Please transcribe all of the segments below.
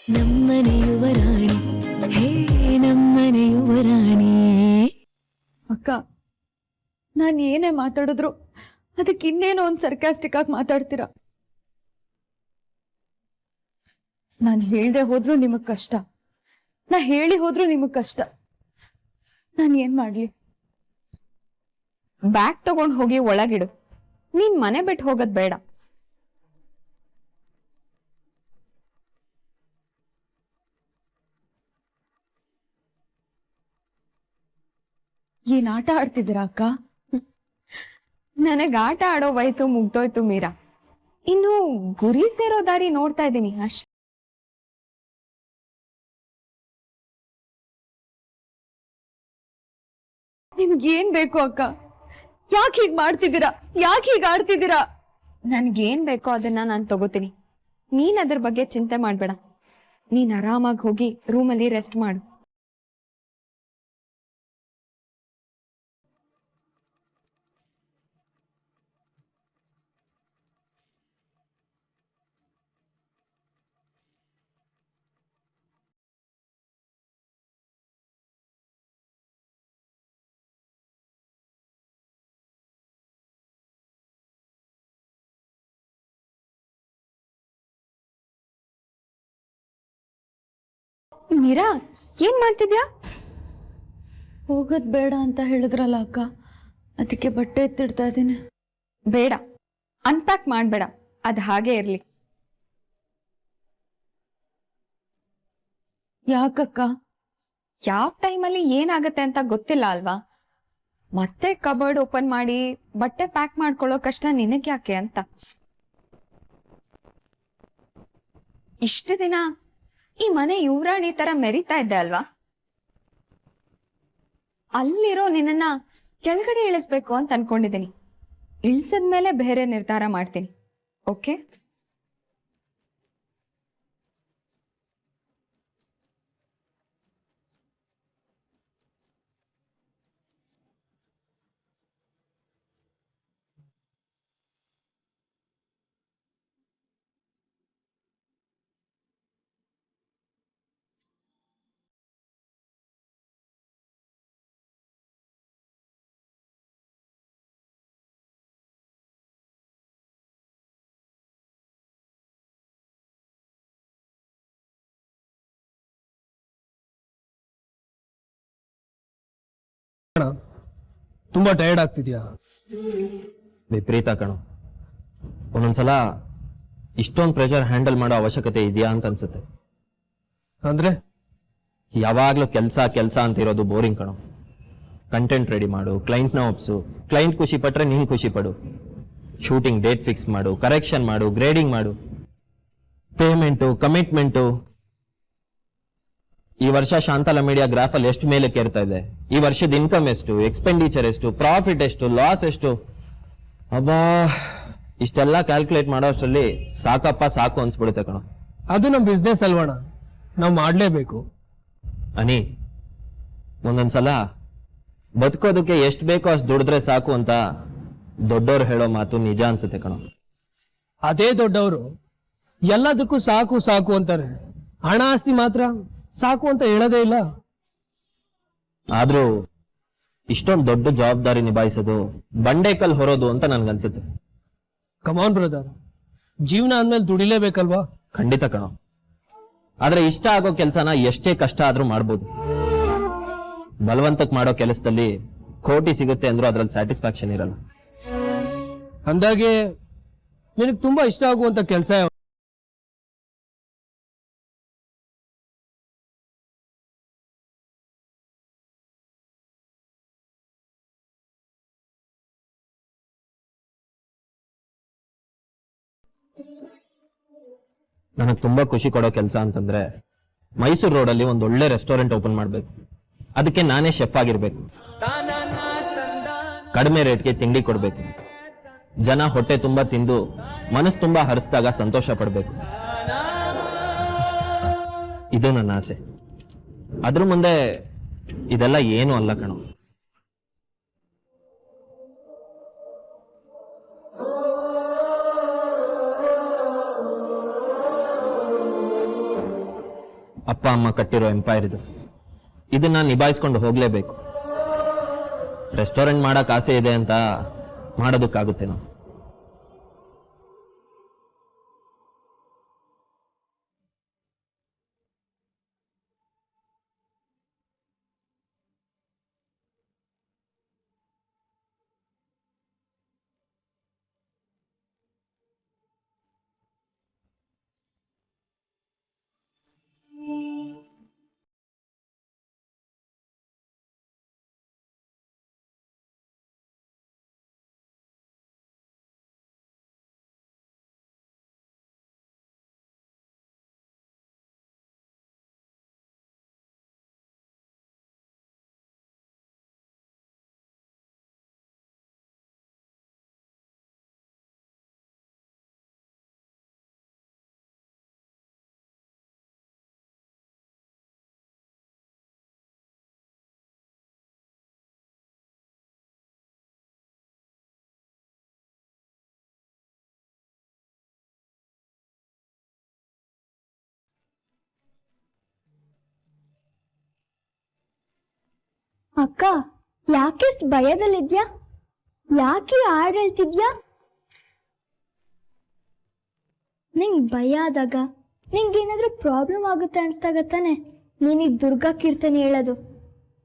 ನಮ್ಮನೆ ಯುವರಾಣಿ ಹೇ ನಮ್ಮನೆ ಯುವರಾಣಿ. ಅಕ್ಕ, ನಾನು ಏನೇ ಮಾತಾಡಿದ್ರು ಅದಕ್ಕೆ ಇನ್ನೇನೋ ಒಂದು ಸರ್ಕಾಸ್ಟಿಕ್ ಆಗಿ ಮಾತಾಡ್ತೀರಾ. ನಾನು ಹೇಳ್ದೆ ಹೋದ್ರು ನಿಮಗ್ ಕಷ್ಟ, ನಾ ಹೇಳಿ ಹೋದ್ರು ನಿಮಗ್ ಕಷ್ಟ. ನಾನು ಏನ್ ಮಾಡ್ಲಿ? ಬ್ಯಾಗ್ ತಗೊಂಡ್ ಹೋಗಿ ಒಳಗಿಡು. ನೀನ್ ಮನೆ ಬಿಟ್ಟು ಹೋಗೋದ್ ಬೇಡ. ಏನ್ ಆಟ ಆಡ್ತಿದ್ದೀರಾ ಅಕ್ಕ? ನನಗ್ ಆಟ ಆಡೋ ವಯಸ್ಸು ಮುಗ್ದೋಯ್ತು ಮೀರಾ. ಇನ್ನು ಗುರಿ ಸೇರೋ ದಾರಿ ನೋಡ್ತಾ ಇದ್ದೀನಿ ಅಷ್ಟೇ. ನಿಮ್ಗೇನ್ ಬೇಕು ಅಕ್ಕ? ಯಾಕೆ ಹೀಗ್ ಮಾಡ್ತಿದ್ದೀರಾ? ಯಾಕೆ ಹೀಗ್ ಆಡ್ತಿದ್ದೀರಾ? ನನ್ಗೇನ್ ಬೇಕೋ ಅದನ್ನ ನಾನು ತಗೋತೀನಿ. ನೀನ್ ಅದ್ರ ಬಗ್ಗೆ ಚಿಂತೆ ಮಾಡ್ಬೇಡ. ನೀನ್ ಆರಾಮಾಗಿ ಹೋಗಿ ರೂಮಲ್ಲಿ ರೆಸ್ಟ್ ಮಾಡು. ಮೀರಾ, ಏನ್ ಮಾಡ್ತಿದ್ಯಾ? ಹೋಗೋದ್ ಬೇಡ ಅಂತ ಹೇಳಿದ್ರಲ್ಲ ಅಕ್ಕ, ಅದಕ್ಕೆ ಬಟ್ಟೆ ಎತ್ತಿಡ್ತಾ ಇದ್ದೀನಿ. ಬೇಡ, ಅನ್ಪ್ಯಾಕ್ ಮಾಡ್ಬೇಡ. ಅದ್ ಹಾಗೆ ಇರ್ಲಿ. ಯಾಕಕ್ಕ? ಯಾವ ಟೈಮಲ್ಲಿ ಏನಾಗತ್ತೆ ಅಂತ ಗೊತ್ತಿಲ್ಲ ಅಲ್ವಾ? ಮತ್ತೆ ಕಬರ್ಡ್ ಓಪನ್ ಮಾಡಿ ಬಟ್ಟೆ ಪ್ಯಾಕ್ ಮಾಡ್ಕೊಳ್ಳೋ ಕಷ್ಟ ನಿನಗ್ ಯಾಕೆ ಅಂತ. ಇಷ್ಟು ದಿನ ಈ ಮನೆ ಯುವರಾಣಿ ತರ ಮೆರಿತಾ ಇದ್ದೆ ಅಲ್ವಾ? ಅಲ್ಲಿರೋ ನಿನ್ನನ್ನ ಕೆಳಗಡೆ ಇಳಿಸ್ಬೇಕು ಅಂತ ಅನ್ಕೊಂಡಿದ್ದೀನಿ. ಇಳಿಸಿದ್ಮೇಲೆ ಬೇರೆ ನಿರ್ಧಾರ ಮಾಡ್ತೀನಿ. ಓಕೆ? ತುಂಬಾ ಟೈರ್ಡ್ ಆಗ್ತಿದ್ಯಾ? ವಿಪರೀತ ಕಣೋ. ಒಂದೊಂದ್ಸಲ ಇಷ್ಟೊಂದು ಪ್ರೆಷರ್ ಹ್ಯಾಂಡಲ್ ಮಾಡೋ ಅವಶ್ಯಕತೆ ಇದೆಯಾ ಅಂತ ಅನ್ಸುತ್ತೆ. ಅಂದ್ರೆ ಯಾವಾಗ್ಲೂ ಕೆಲ್ಸ ಅಂತಿರೋದು ಬೋರಿಂಗ್ ಕಣೋ. ಕಂಟೆಂಟ್ ರೆಡಿ ಮಾಡು, ಕ್ಲೈಂಟ್ನ ಒಪ್ಸು, ಕ್ಲೈಂಟ್ ಖುಷಿ ಪಟ್ರೆ ನೀನ್ ಖುಷಿ ಪಡು, ಶೂಟಿಂಗ್ ಡೇಟ್ ಫಿಕ್ಸ್ ಮಾಡು, ಕರೆಕ್ಷನ್ ಮಾಡು, ಗ್ರೇಡಿಂಗ್ ಮಾಡು, ಪೇಮೆಂಟು, ಕಮಿಟ್ಮೆಂಟು. ಈ ವರ್ಷ ಶಾಂತಲಾ ಮೀಡಿಯಾ ಗ್ರಾಫ್ ಅಲ್ಲಿ ಎಷ್ಟು ಮೇಲೆ ಕೇರ್ತಾ ಇದೆ, ಈ ವರ್ಷದ ಇನ್ಕಮ್ ಎಷ್ಟು, ಎಕ್ಸ್ಪೆಂಡಿಚರ್ ಎಷ್ಟು, ಪ್ರಾಫಿಟ್ ಎಷ್ಟು, ಲಾಸ್ ಎಷ್ಟು. ಅಬ್ಬಾ, ಇಷ್ಟೆಲ್ಲ ಕ್ಯಾಲ್ಕುಲೇಟ್ ಮಾಡೋ ಅಷ್ಟರಲ್ಲಿ ಸಾಕಪ್ಪ ಸಾಕು ಅನ್ಸ್ಬಿಡುತ್ತೆ ಕಣ. ಅದು ನಮ್ ಬಿಸ್ನೆಸ್ ಅಲ್ವಣ, ನಾವು ಮಾಡ್ಲೇಬೇಕು. ಅನಿ, ಒಂದೊಂದ್ಸಲ ಬದುಕೋದಕ್ಕೆ ಎಷ್ಟು ಬೇಕೋ ಅಷ್ಟು ದುಡಿದ್ರೆ ಸಾಕು ಅಂತ ದೊಡ್ಡವ್ರು ಹೇಳೋ ಮಾತು ನಿಜ ಅನ್ಸುತ್ತೆ ಕಣ. ಅದೇ ದೊಡ್ಡವರು ಎಲ್ಲದಕ್ಕೂ ಸಾಕು ಸಾಕು ಅಂತಾರೆ, ಹಣ ಆಸ್ತಿ ಮಾತ್ರ ಸಾಕು ಅಂತ ಹೇಳೋದೇ ಇಲ್ಲ. ಆದ್ರೂ ಇಷ್ಟೊಂದು ದೊಡ್ಡ ಜವಾಬ್ದಾರಿ ನಿಭಾಯಿಸೋದು ಬಂಡೆಕಲ್ ಹೊರೋದು ಅಂತ ನನ್ಗನ್ಸುತ್ತೆ. ಕಮಾನ್ ಬ್ರದರ್, ಜೀವನ ಅಂದ್ಮೇಲೆ ದುಡಿಲೇಬೇಕಲ್ವಾ? ಖಂಡಿತ ಕಣ. ಆದ್ರೆ ಇಷ್ಟ ಆಗೋ ಕೆಲಸನ ಎಷ್ಟೇ ಕಷ್ಟ ಆದ್ರೂ ಮಾಡ್ಬೋದು. ಬಲವಂತಕ್ ಮಾಡೋ ಕೆಲಸದಲ್ಲಿ ಕೋಟಿ ಸಿಗುತ್ತೆ ಅಂದ್ರೂ ಅದ್ರಲ್ಲಿ ಸ್ಯಾಟಿಸ್ಫ್ಯಾಕ್ಷನ್ ಇರಲ್ಲ. ಅಂದಾಗೆ ನಿನಗೆ ತುಂಬಾ ಇಷ್ಟ ಆಗುವಂತ ಕೆಲಸ ಯಾವುದು? ನನಗೆ ತುಂಬಾ ಖುಷಿ ಕೊಡೋ ಕೆಲಸ ಅಂತಂದ್ರೆ ಮೈಸೂರು ರೋಡಲ್ಲಿ ಒಂದು ಒಳ್ಳೆ ರೆಸ್ಟೋರೆಂಟ್ ಓಪನ್ ಮಾಡ್ಬೇಕು. ಅದಕ್ಕೆ ನಾನೇ ಶೆಫ್ ಆಗಿರ್ಬೇಕು. ಕಡಿಮೆ ರೇಟ್ಗೆ ತಿಂಡಿ ಕೊಡ್ಬೇಕು. ಜನ ಹೊಟ್ಟೆ ತುಂಬಾ ತಿಂದು ಮನಸ್ಸು ತುಂಬಾ ಹರಿಸಿದಾಗ ಸಂತೋಷ ಪಡ್ಬೇಕು. ಇದು ನನ್ನ ಆಸೆ. ಅದ್ರ ಮುಂದೆ ಇದೆಲ್ಲ ಏನು ಅಲ್ಲ ಕಣೋ. ಅಪ್ಪ ಅಮ್ಮ ಕಟ್ಟಿರೋ ಎಂಪೈರ್ ಇದು. ಇದನ್ನ ನಿಭಾಯಿಸ್ಕೊಂಡು ಹೋಗ್ಲೇಬೇಕು. ರೆಸ್ಟೋರೆಂಟ್ ಮಾಡಕ್ ಆಸೆ ಇದೆ ಅಂತ ಮಾಡೋದಕ್ಕಾಗುತ್ತೆ ನಾವು. ಅಕ್ಕ, ಯಾಕೆಷ್ಟು ಭಯದಲ್ಲಿದ್ಯಾ? ಯಾಕೆ ಹಾಡು ಹೇಳ್ತಿದ್ಯಾ? ನಿಂಗೆ ಭಯ ಆದಾಗ ನಿಂಗೇನಾದ್ರೂ ಪ್ರಾಬ್ಲಮ್ ಆಗುತ್ತೆ ಅನ್ಸ್ದಾಗ ತಾನೆ ನೀನೀಗ ದುರ್ಗಾ ಕೀರ್ತನೆ ಹೇಳೋದು.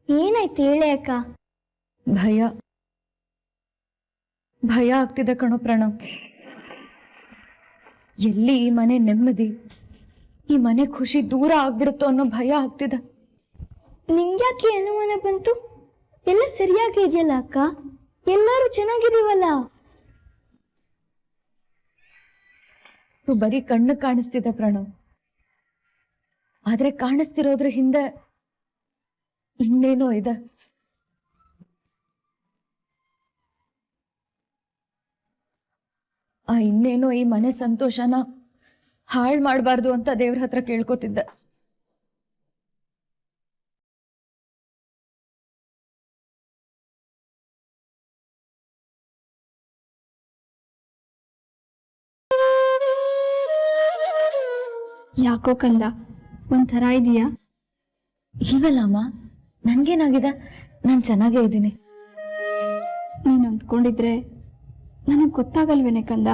ಏನಾಯ್ತು ಹೇಳೆ ಅಕ್ಕ. ಭಯ ಆಗ್ತಿದೆ ಕಣೋ ಪ್ರಣವ್. ಎಲ್ಲಿ ಈ ಮನೆ ನೆಮ್ಮದಿ, ಈ ಮನೆ ಖುಷಿ ದೂರ ಆಗ್ಬಿಡುತ್ತೋ ಅನ್ನೋ ಭಯ ಆಗ್ತಿದೆ. ನಿಂಗ್ಯಾಕೆ ಅನುಮಾನ ಬಂತು? ಎಲ್ಲ ಸರಿಯಾಗಿ ಇದೆಯಲ್ಲ ಅಕ್ಕ, ಎಲ್ಲರೂ ಚೆನ್ನಾಗಿದೀವಲ್ಲ. ಬರೀ ಕಣ್ಣು ಕಾಣಿಸ್ತಿದೆ ಪ್ರಣವ್, ಆದ್ರೆ ಕಾಣಿಸ್ತಿರೋದ್ರ ಹಿಂದೆ ಇನ್ನೇನೋ ಇದೆ. ಆ ಇನ್ನೇನೋ ಈ ಮನೆ ಸಂತೋಷನ ಹಾಳು ಮಾಡಬಾರ್ದು ಅಂತ ದೇವ್ರ ಹತ್ರ ಕೇಳ್ಕೊತಿದ್ದೆ. ಯಾಕೋ ಕಂದ, ಒಂಥರ ಇದೆಯಾ? ಇಲ್ವಲ್ಲ ಅಮ್ಮ, ನನ್ಗೇನಾಗಿದೆ? ನಾನು ಚೆನ್ನಾಗೇ ಇದ್ದೀನಿ. ನೀನು ಅಂದ್ಕೊಂಡಿದ್ರೆ ನನಗೆ ಗೊತ್ತಾಗಲ್ವೇನೆ ಕಂದ?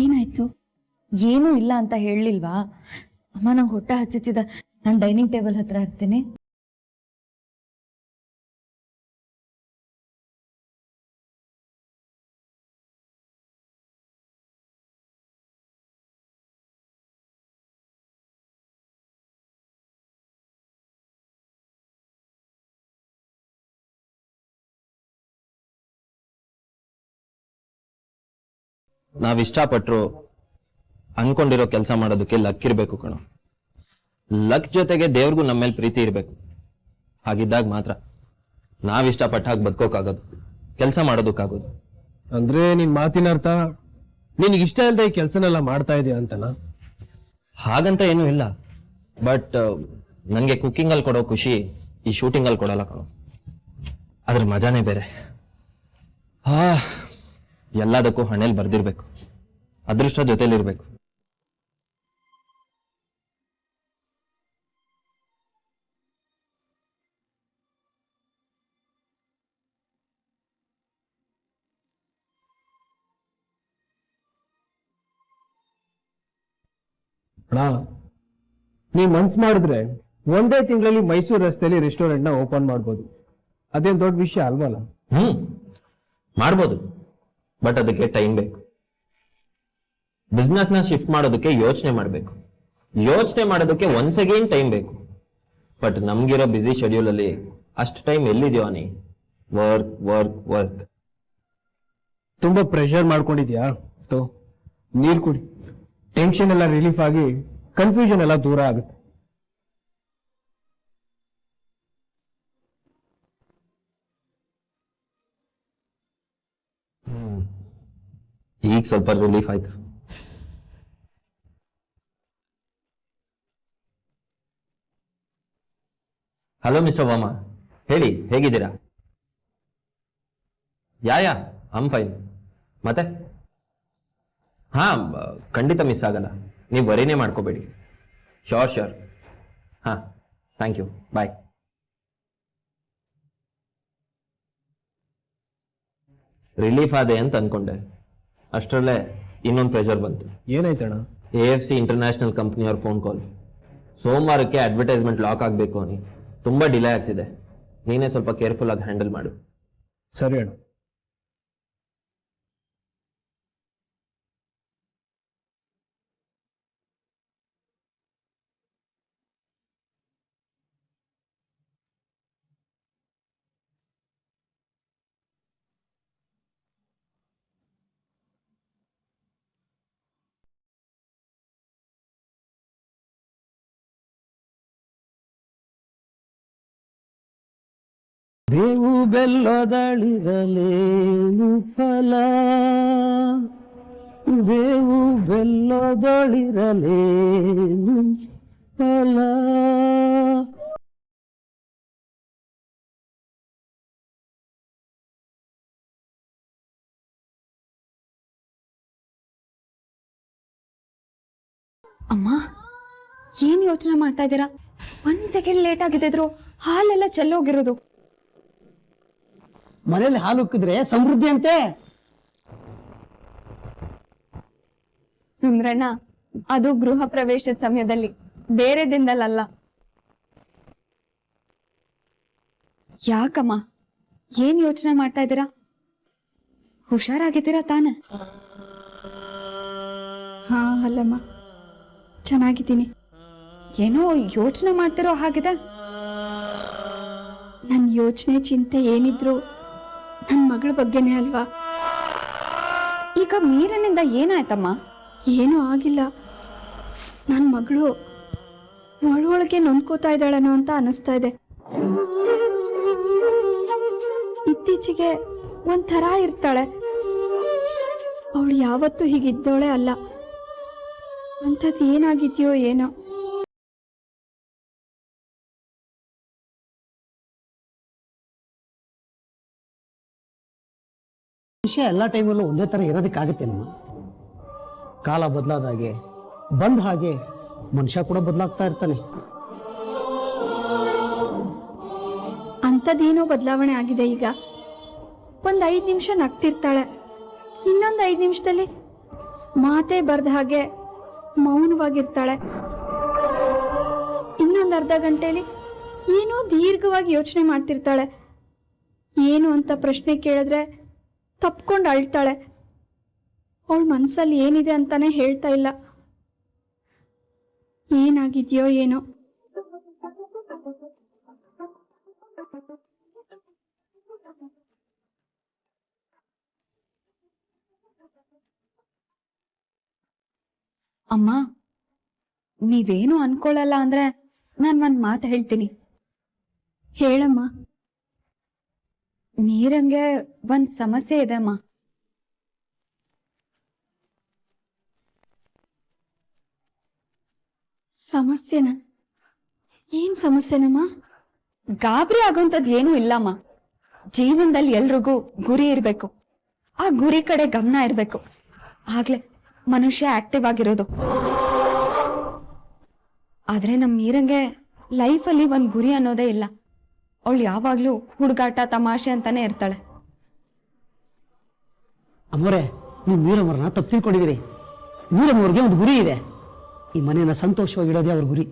ಏನಾಯ್ತು? ಏನೂ ಇಲ್ಲ ಅಂತ ಹೇಳಲಿಲ್ವಾ ಅಮ್ಮ? ನಂಗೆ ಹೊಟ್ಟೆ ಹಸಿತಿದೆ, ನಾನು ಡೈನಿಂಗ್ ಟೇಬಲ್ ಹತ್ರ ಇರ್ತೀನಿ. ನಾವ್ ಇಷ್ಟಪಟ್ರು ಅನ್ಕೊಂಡಿರೋ ಕೆಲಸ ಮಾಡೋದಕ್ಕೆ ಲಕ್ ಇರ್ಬೇಕು ಕಣೋ. ಲಕ್ ಜೊತೆಗೆ ದೇವ್ರಿಗೂ ನಮ್ಮ ಮೇಲೆ ಪ್ರೀತಿ ಇರ್ಬೇಕು. ಹಾಗಿದ್ದಾಗ ಮಾತ್ರ ನಾವ್ ಇಷ್ಟಪಟ್ಟ ಹಾಗೆ ಬದುಕೋಕ್ಕಾಗೋದು, ಕೆಲಸ ಮಾಡೋದಕ್ಕಾಗೋದು. ಅಂದ್ರೆ ನಿನ್ ಮಾತಿನ ಅರ್ಥ ನಿನಗೆ ಇಷ್ಟ ಇಲ್ಲದೆ ಈ ಕೆಲಸನೆಲ್ಲ ಮಾಡ್ತಾ ಇದೀಯ ಅಂತನಾ? ಹಾಗಂತ ಏನೂ ಇಲ್ಲ, ಬಟ್ ನನಗೆ ಕುಕ್ಕಿಂಗ್ ಅಲ್ಲಿ ಕೊಡೋ ಖುಷಿ ಈ ಶೂಟಿಂಗ್ ಅಲ್ಲಿ ಕೊಡಲ್ಲ ಕಣೋ. ಅದ್ರ ಮಜಾನೇ ಬೇರೆ. ಎಲ್ಲದಕ್ಕೂ ಹಣೆಯಲ್ಲಿ ಬರ್ದಿರ್ಬೇಕು, ಅದೃಷ್ಟ ಜೊತೆಲಿರ್ಬೇಕು. ನೀ ಮನ್ಸ್ ಮಾಡಿದ್ರೆ ಒಂದೇ ತಿಂಗಳಲ್ಲಿ ಮೈಸೂರು ರಸ್ತೆಯಲ್ಲಿ ರೆಸ್ಟೋರೆಂಟ್ ನ ಓಪನ್ ಮಾಡ್ಬೋದು. ಅದೇನ್ ದೊಡ್ಡ ವಿಷಯ ಅಲ್ವಲ್ಲ? ಮಾಡ್ಬೋದು, ಬಟ್ ಅದಕ್ಕೆ ಟೈಮ್ ಬೇಕು. ಬಿಸ್ನೆಸ್ ನ ಶಿಫ್ಟ್ ಮಾಡೋದಕ್ಕೆ ಯೋಚನೆ ಮಾಡಬೇಕು, ಯೋಚನೆ ಮಾಡೋದಕ್ಕೆ ಒನ್ಸ್ ಅಗೇನ್ ಟೈಮ್ ಬೇಕು. ಬಟ್ ನಮ್ಗಿರೋ ಬಿಸಿ ಶೆಡ್ಯೂಲ್ ಅಲ್ಲಿ ಅಷ್ಟು ಟೈಮ್ ಎಲ್ಲಿದೆಯೋ ನೀ? Work work work. ತುಂಬಾ ಪ್ರೆಷರ್ ಮಾಡ್ಕೊಂಡಿದ್ಯಾ? ನೀರ್ ಕುಡಿ, ಟೆನ್ಷನ್ ಎಲ್ಲ ರಿಲೀಫ್ ಆಗಿ ಕನ್ಫ್ಯೂಷನ್ ಎಲ್ಲ ದೂರ ಆಗುತ್ತೆ. ಈಗ ಸ್ವಲ್ಪ ರಿಲೀಫ್ ಆಯ್ತು. ಹಲೋ ಮಿಸ್ಟರ್ ವಾಮ, ಹೇಳಿ, ಹೇಗಿದ್ದೀರಾ? ಯಾ ಐಮ್ ಫೈನ್. ಮತ್ತೆ ಖಂಡಿತ ಮಿಸ್ ಆಗಲ್ಲ, ನೀವು ವರಿನೇ ಮಾಡ್ಕೋಬೇಡಿ. ಶೋರ್ ಹಾಂ, ಥ್ಯಾಂಕ್ ಯು, ಬಾಯ್. ರಿಲೀಫ್ ಆದೆ ಅಂತ ಅನ್ಕೊಂಡೆ, ಅಷ್ಟರಲ್ಲೇ ಇನ್ನೊಂದು ಪ್ರೆಷರ್ ಬಂತು. ಏನಾಯ್ತಣ್ಣ? AFC ಇಂಟರ್ನ್ಯಾಷನಲ್ ಕಂಪ್ನಿಯವ್ರ ಫೋನ್ ಕಾಲ್. ಸೋಮವಾರಕ್ಕೆ ಅಡ್ವರ್ಟೈಸ್ಮೆಂಟ್ ಲಾಕ್ ಆಗಬೇಕು అని ತುಂಬ ಡಿಲೇ ಆಗ್ತಿದೆ. ನೀನೇ ಸ್ವಲ್ಪ ಕೇರ್ಫುಲ್ ಆಗಿ ಹ್ಯಾಂಡಲ್ ಮಾಡು. ಸರಿ ಅಣ್ಣ. ಬೇವು ಬೆಲ್ಲದಳಿರಲೇನು ಫಲ, ಬೇವು ಬೆಲ್ಲದಳಿರಲೇನು ಫಲ. ಅಮ್ಮ, ಏನ್ ಯೋಚನೆ ಮಾಡ್ತಾ ಇದ್ದೀರಾ? 1 ಸೆಕೆಂಡ್ ಲೇಟ್ ಆಗಿದ್ರು ಹಾಲೆಲ್ಲ ಚೆಲ್ಲೋಗಿರೋದು. ಮನೇಲಿ ಹಾಲು ಉಕ್ಕಿದ್ರೆ ಸಮೃದ್ಧಿ ಅಂತೆ. ಸುಂದ್ರಣ್ಣ, ಅದು ಗೃಹ ಪ್ರವೇಶದ ಸಮಯದಲ್ಲಿ, ಬೇರೆ ದಿನದಲ್ಲ. ಯಾಕಮ್ಮ, ಏನ್ ಯೋಚನೆ ಮಾಡ್ತಾ ಇದ್ದೀರಾ? ಹುಷಾರಾಗಿದ್ದೀರಾ ತಾನೆ? ಹಾ ಅಲ್ಲಮ್ಮ, ಚೆನ್ನಾಗಿದ್ದೀನಿ. ಏನೋ ಯೋಚನೆ ಮಾಡ್ತಿರೋ ಹಾಗಿದೆ. ನನ್ನ ಯೋಚನೆ ಚಿಂತೆ ಏನಿದ್ರು ನನ್ನ ಮಗಳ ಬಗ್ಗೆನೇ ಅಲ್ವಾ. ಈಗ ಮೀರನಿಂದ ಏನಾಯ್ತಮ್ಮ? ಏನೂ ಆಗಿಲ್ಲ. ನನ್ನ ಮಗಳು ಒಳಗೆ ನೊಂದ್ಕೋತಾ ಇದ್ದಾಳನೋ ಅಂತ ಅನಿಸ್ತಾ ಇದೆ. ಇತ್ತೀಚೆಗೆ ಒಂಥರ ಇರ್ತಾಳೆ. ಅವಳು ಯಾವತ್ತೂ ಹೀಗಿದ್ದೋಳೆ ಅಲ್ಲ. ಅಂಥದ್ದು ಏನಾಗಿದೆಯೋ ಏನೋ. ವಿಷಯ ಎಲ್ಲ ಟೈಮಲ್ಲೂ ಒಂದೇ ಥರ ಇರೋದಕ್ಕಾಗತ್ತೇನಮ್ಮ? ಕಾಲ ಬದಲಾದ ಹಾಗೆ ಬಂದ ಹಾಗೆ ಮನುಷ್ಯ ಕೂಡ ಬದಲಾಗ್ತಾ ಇರ್ತಾನೆ. ಅಂಥದ್ದೇನೋ ಬದಲಾವಣೆ ಆಗಿದೆ. ಈಗ ಒಂದು 5 ನಿಮಿಷ ನಗ್ತಿರ್ತಾಳೆ, ಇನ್ನೊಂದು 5 ನಿಮಿಷದಲ್ಲಿ ಮಾತೇ ಬರ್ದ ಹಾಗೆ ಮೌನವಾಗಿರ್ತಾಳೆ. ಇನ್ನೊಂದು ಅರ್ಧ ಗಂಟೆಯಲ್ಲಿ ಏನೋ ದೀರ್ಘವಾಗಿ ಯೋಚನೆ ಮಾಡ್ತಿರ್ತಾಳೆ. ಏನು ಅಂತ ಪ್ರಶ್ನೆ ಕೇಳಿದ್ರೆ ತಪ್ಕೊಂಡು ಅಳ್ತಾಳೆ. ಅವಳ ಮನಸ್ಸಲ್ಲಿ ಏನಿದೆ ಅಂತಾನೆ ಹೇಳ್ತಾ ಇಲ್ಲ. ಏನಾಗಿದೆಯೋ ಏನೋ. ಅಮ್ಮ, ನೀವೇನು ಅನ್ಕೊಳ್ಳಲ್ಲ ಅಂದ್ರೆ ನಾನು ಒಂದ್ ಮಾತು ಹೇಳ್ತೀನಿ. ಹೇಳಮ್ಮ. ನೀರಂಗೆ ಒಂದ್ ಸಮಸ್ಯೆ ಇದೆ ಅಮ್ಮ. ಸಮಸ್ಯೆನ? ಏನ್ ಸಮಸ್ಯೆನಮ್ಮ? ಗಾಬರಿ ಆಗೋಂಥದ್ದು ಏನೂ ಇಲ್ಲಮ್ಮ. ಜೀವನದಲ್ಲಿ ಎಲ್ರಿಗೂ ಗುರಿ ಇರಬೇಕು, ಆ ಗುರಿ ಕಡೆ ಗಮನ ಇರಬೇಕು. ಆಗ್ಲೇ ಮನುಷ್ಯ ಆಕ್ಟಿವ್ ಆಗಿರೋದು. ಆದ್ರೆ ನಮ್ ನೀರಂಗೆ ಲೈಫಲ್ಲಿ ಒಂದ್ ಗುರಿ ಅನ್ನೋದೇ ಇಲ್ಲ. ಅವಳು ಯಾವಾಗ್ಲೂ ಹುಡುಗಾಟ ತಮಾಷೆ ಅಂತಾನೆ ಇರ್ತಾಳೆ. ಅಮ್ಮೋರೆ, ನೀವು ಮೀರಮ್ಮರನ್ನ ತಪ್ಪು ತಿಳ್ಕೊಂಡಿದ್ದೀರಿ. ಮೀರಮ್ಮವ್ರಿಗೆ ಒಂದು ಗುರಿ ಇದೆ. ಈ ಮನೆಯನ್ನ ಸಂತೋಷವಾಗಿ ಇಡೋದೇ ಅವ್ರ ಗುರಿ.